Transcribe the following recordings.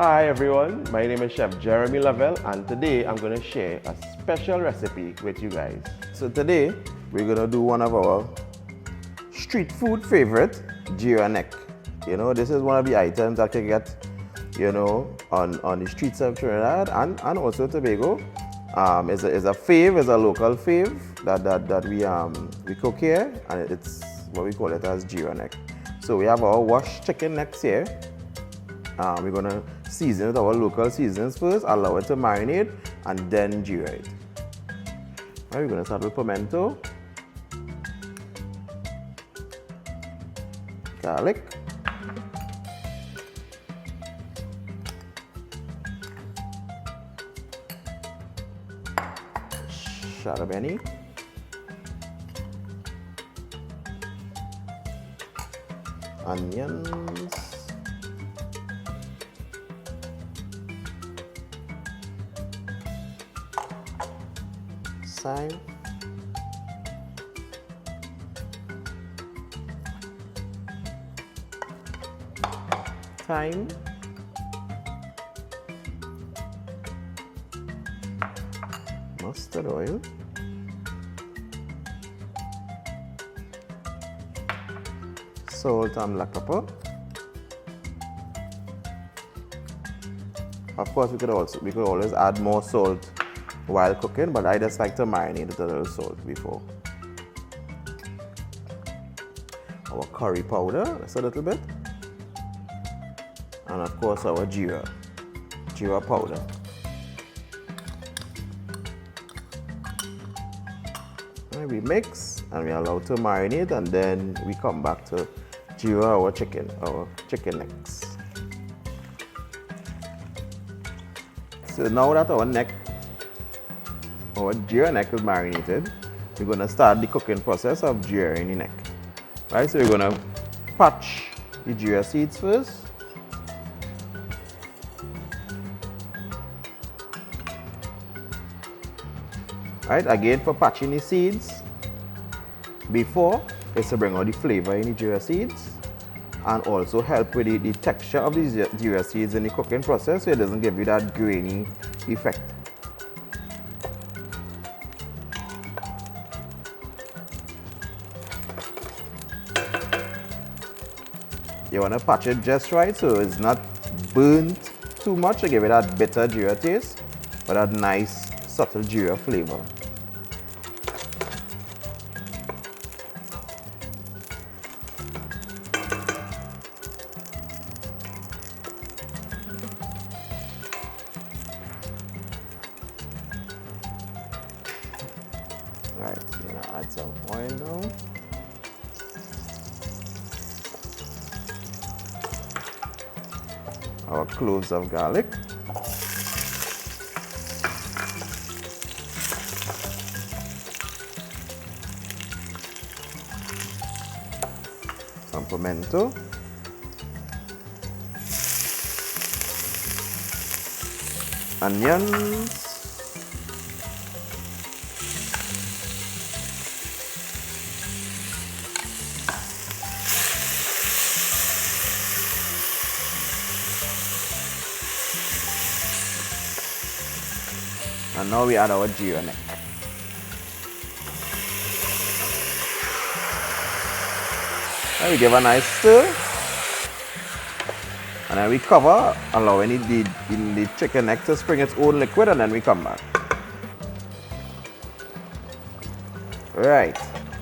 Hi everyone, my name is Chef Jeremy Lovell and today I'm going to share a special recipe with you guys. So today we're going to do one of our street food favorite, Geera neck. You know, this is one of the items that you get, you know, on the streets of Trinidad and also Tobago. Is a fave, is a local fave that we cook here, and it's what we call it as Geera neck. So we have our washed chicken necks here. We're gonna season with our local seasonings first, allow it to marinate, and then Geera it. Right, we're gonna start with pimento, garlic, Chadon Beni, onions, thyme, thyme, mustard oil, salt and black pepper. Of course, we could always add more salt while cooking, but I just like to marinate with a little salt before. Our curry powder, just a little bit, and of course our Geera powder. And we mix and we allow to marinate, and then we come back to Geera our chicken necks. So now that our Geera neck is marinated, we're going to start the cooking process of Geeraing the neck. Right, so we're going to patch the Geera seeds first. Right, again for patching the seeds, before is to bring out the flavor in the Geera seeds and also help with the texture of the Geera seeds in the cooking process so it doesn't give you that grainy effect. You want to patch it just right so it's not burnt too much to give it that bitter Geera taste, but that nice subtle Geera flavor. Right, so I'm gonna add some oil now. Our cloves of garlic, some pimento, onions, and now we add our Geera neck. And we give a nice stir, and then we cover, allowing the chicken neck to spring its own liquid, and then we come back. Right,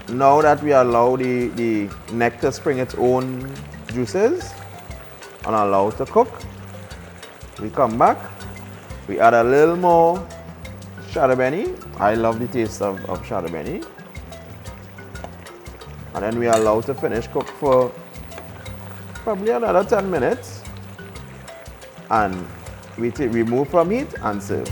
now that we allow the neck to spring its own juices and allow it to cook, we come back, we add a little more Chadon Beni. I love the taste of Chadon Beni. And then we allow to finish cook for probably another 10 minutes. And we remove from heat and serve.